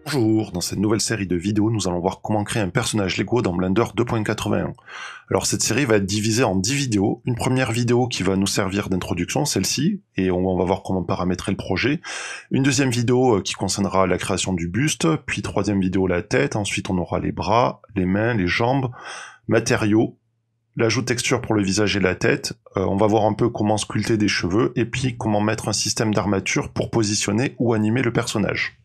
Bonjour, dans cette nouvelle série de vidéos, nous allons voir comment créer un personnage Lego dans Blender 2.81. Alors cette série va être divisée en 10 vidéos. Une première vidéo qui va nous servir d'introduction, celle-ci, et on va voir comment paramétrer le projet. Une deuxième vidéo qui concernera la création du buste, puis troisième vidéo la tête, ensuite on aura les bras, les mains, les jambes, matériaux, l'ajout de texture pour le visage et la tête, on va voir un peu comment sculpter des cheveux, et puis comment mettre un système d'armature pour positionner ou animer le personnage.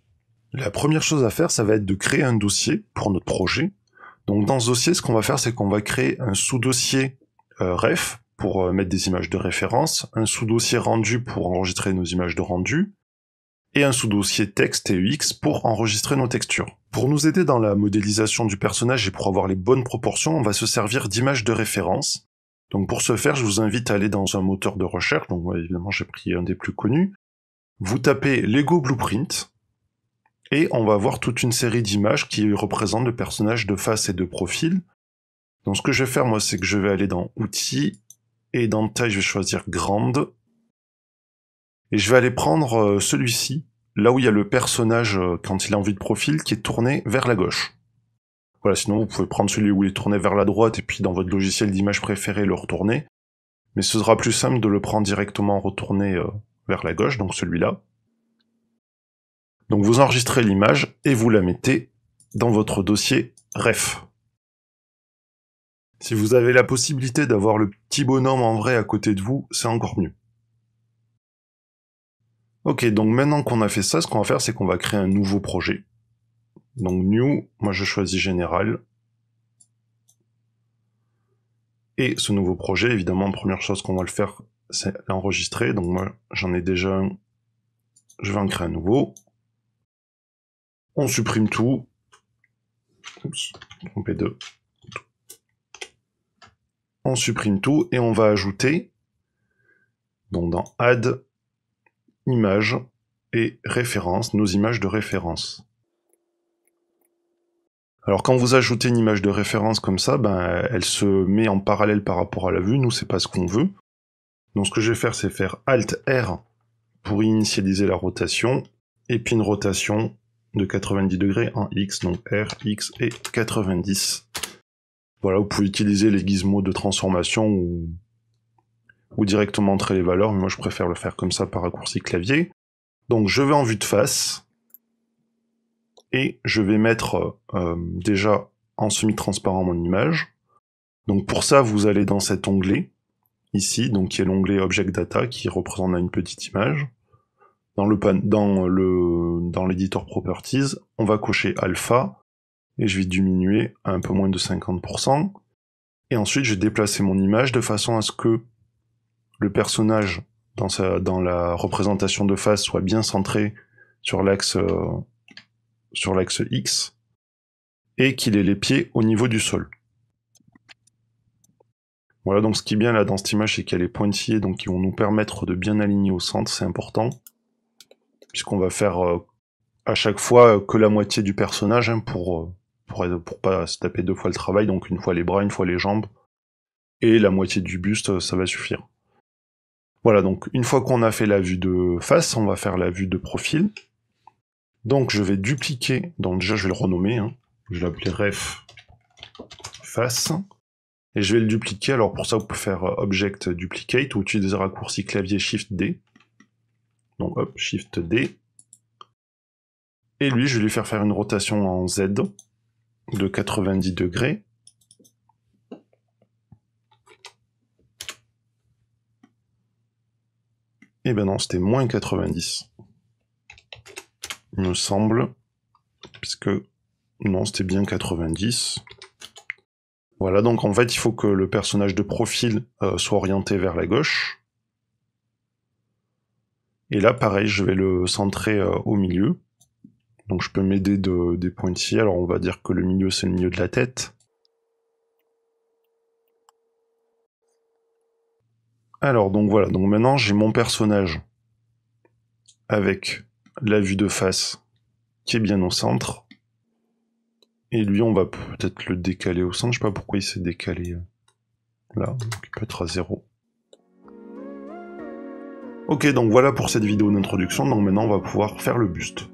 La première chose à faire, ça va être de créer un dossier pour notre projet. Donc dans ce dossier, ce qu'on va faire, c'est qu'on va créer un sous-dossier ref pour mettre des images de référence, un sous-dossier rendu pour enregistrer nos images de rendu, et un sous-dossier texte TEX pour enregistrer nos textures. Pour nous aider dans la modélisation du personnage et pour avoir les bonnes proportions, on va se servir d'images de référence. Donc pour ce faire, je vous invite à aller dans un moteur de recherche, donc moi, évidemment j'ai pris un des plus connus. Vous tapez Lego Blueprint, et on va avoir toute une série d'images qui représentent le personnage de face et de profil. Donc ce que je vais faire moi, c'est que je vais aller dans Outils, et dans Taille je vais choisir Grande. Et je vais aller prendre celui-ci, là où il y a le personnage quand il est en vue de profil, qui est tourné vers la gauche. Voilà, sinon vous pouvez prendre celui où il est tourné vers la droite, et puis dans votre logiciel d'image préféré le retourner. Mais ce sera plus simple de le prendre directement retourné vers la gauche, donc celui-là. Donc vous enregistrez l'image et vous la mettez dans votre dossier ref. Si vous avez la possibilité d'avoir le petit bonhomme en vrai à côté de vous, c'est encore mieux. Ok, donc maintenant qu'on a fait ça, ce qu'on va faire, c'est qu'on va créer un nouveau projet. Donc New, moi je choisis Général. Et ce nouveau projet, évidemment, première chose qu'on va le faire, c'est l'enregistrer. Donc moi j'en ai déjà un, je vais en créer un nouveau. On supprime tout. Oups, trompé deux. On supprime tout et on va ajouter, donc dans Add, Images et Références, nos images de référence. Alors quand vous ajoutez une image de référence comme ça, ben, elle se met en parallèle par rapport à la vue, nous c'est pas ce qu'on veut. Donc ce que je vais faire, c'est faire Alt-R pour initialiser la rotation, et puis une rotation de 90 degrés en X, donc R, X et 90. Voilà, vous pouvez utiliser les gizmos de transformation ou directement entrer les valeurs, mais moi je préfère le faire comme ça par raccourci clavier. Donc je vais en vue de face, et je vais mettre déjà en semi-transparent mon image. Donc pour ça, vous allez dans cet onglet, ici, donc qui est l'onglet Object Data, qui représente une petite image. Dans l'éditeur Properties, on va cocher Alpha, et je vais diminuer à un peu moins de 50%. Et ensuite, je vais déplacer mon image de façon à ce que le personnage, dans la représentation de face, soit bien centré sur l'axe X, et qu'il ait les pieds au niveau du sol. Voilà, donc ce qui est bien là dans cette image, c'est qu'elle est pointillée, donc qui vont nous permettre de bien aligner au centre, c'est important, puisqu'on va faire à chaque fois que la moitié du personnage, hein, pour pas se taper deux fois le travail, donc une fois les bras, une fois les jambes, et la moitié du buste, ça va suffire. Voilà, donc une fois qu'on a fait la vue de face, on va faire la vue de profil. Donc je vais dupliquer, donc déjà je vais le renommer, hein. Je vais l'appeler ref face, et je vais le dupliquer. Alors pour ça vous pouvez faire Object Duplicate, ou utiliser le raccourci clavier Shift D. Donc hop, Shift D. Et lui, je vais lui faire une rotation en Z de 90 degrés. Et ben non, c'était moins 90. Il me semble, puisque non, c'était bien 90. Voilà, donc en fait, il faut que le personnage de profil soit orienté vers la gauche. Et là, pareil, je vais le centrer au milieu. Donc je peux m'aider des pointillés. Alors on va dire que le milieu, c'est le milieu de la tête. Alors donc voilà, donc maintenant j'ai mon personnage avec la vue de face qui est bien au centre. Et lui, on va peut-être le décaler au centre. Je sais pas pourquoi il s'est décalé là, donc il peut être à 0. Ok, donc voilà pour cette vidéo d'introduction. Donc maintenant, on va pouvoir faire le buste.